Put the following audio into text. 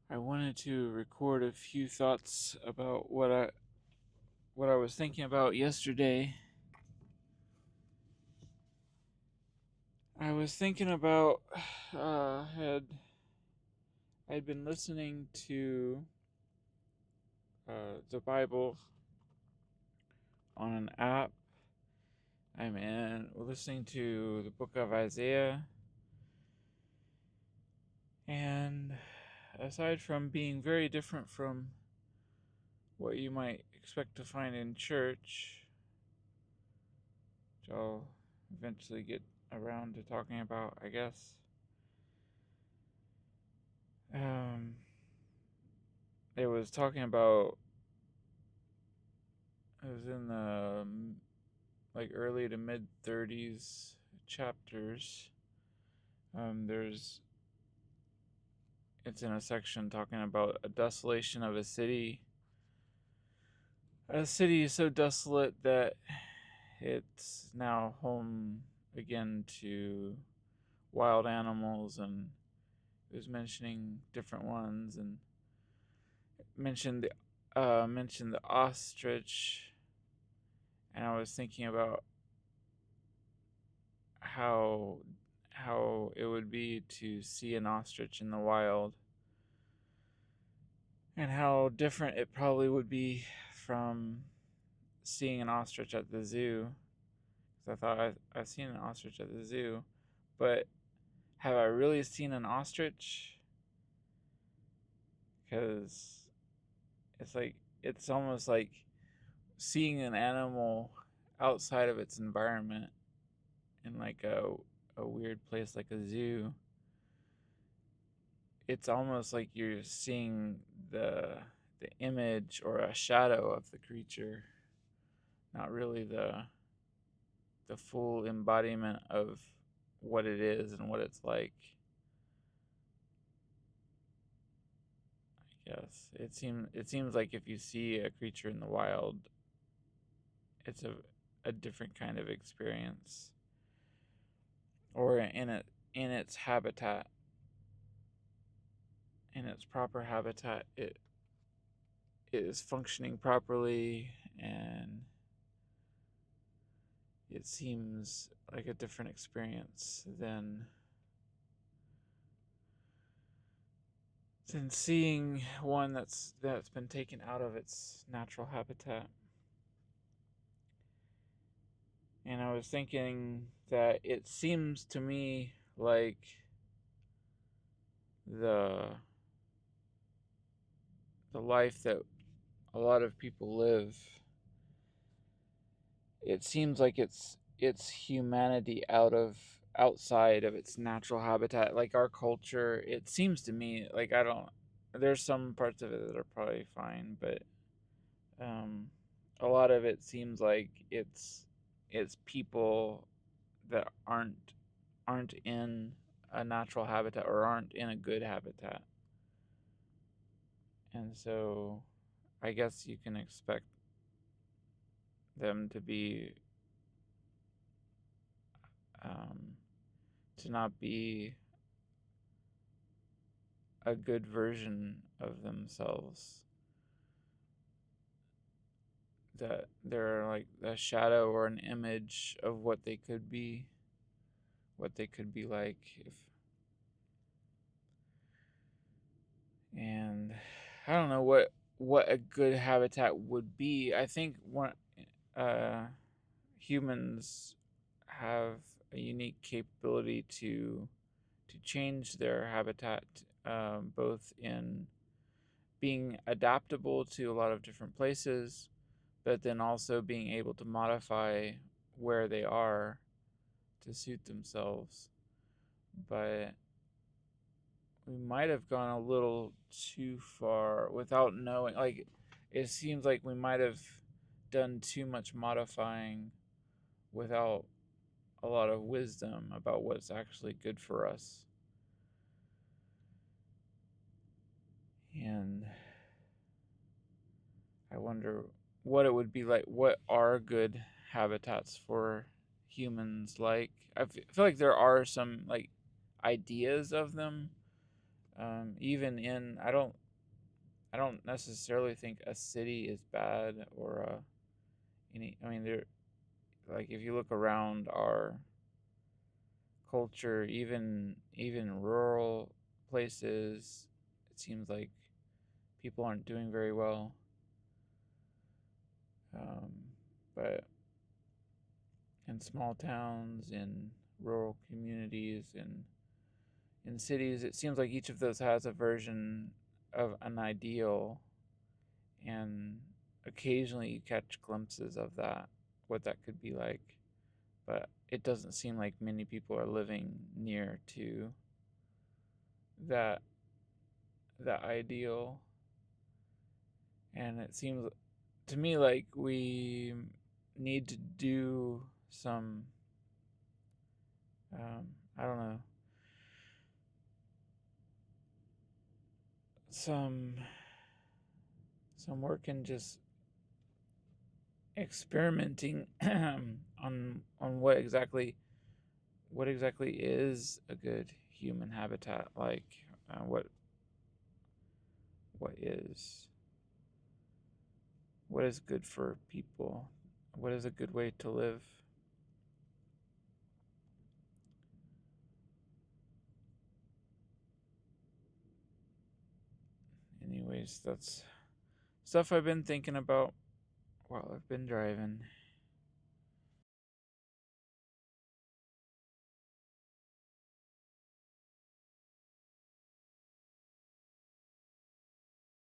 I wanted to record a few thoughts about what I was thinking about yesterday. I was thinking about I'd been listening to the Bible on an app. Listening to the book of Isaiah, and aside from being very different from what you might expect to find in church, which I'll eventually get around to talking about, I guess. Um, it was talking about it was in the like early to mid 30s chapters. There's it's in a section talking about a desolation of a city. A city is so desolate that it's now home again to wild animals, and it was mentioning different ones, and mentioned the ostrich, and I was thinking about how how it would be to see an ostrich in the wild, and how different it probably would be from seeing an ostrich at the zoo. Because I thought I've seen an ostrich at the zoo, but have I really seen an ostrich? Because it's almost like seeing an animal outside of its environment in like a weird place like a zoo. It's almost like you're seeing the image or a shadow of the creature, not really the full embodiment of what it is and what it's like. I guess it seems like if you see a creature in the wild, it's a different kind of experience, or in its habitat, in its proper habitat, it is functioning properly, and it seems like a different experience than seeing one that's been taken out of its natural habitat. And I was thinking that it seems to me like the the life that a lot of people live, it seems like it's humanity outside of its natural habitat. Like our culture, it seems to me like I don't. There's some parts of it that are probably fine, but um, a lot of it seems like it's people that aren't in a natural habitat or aren't in a good habitat, and so I guess you can expect them um, to not be a good version of themselves. That they're like a shadow or an image of what they could be like if. And I don't know what a good habitat would be. I think uh, humans have a unique capability to change their habitat, both in being adaptable to a lot of different places, but then also being able to modify where they are to suit themselves. But we might have gone a little too far without knowing. Like, it seems like we might have done too much modifying without a lot of wisdom about what's actually good for us. And I wonder what it would be like. What are good habitats for humans like? Feel like there are some like ideas of them, Even in I don't necessarily think a city is bad or any. I mean, there like if you look around our culture, even rural places, it seems like people aren't doing very well. Um, but in small towns, in rural communities, in cities, it seems like each of those has a version of an ideal, and occasionally you catch glimpses of that, what that could be like. But it doesn't seem like many people are living near to that that ideal, and it seems to me like we need to do some I don't know, some work in just experimenting on what exactly is a good human habitat, like what is what is good for people, what is a good way to live. Anyways, that's stuff I've been thinking about while I've been driving.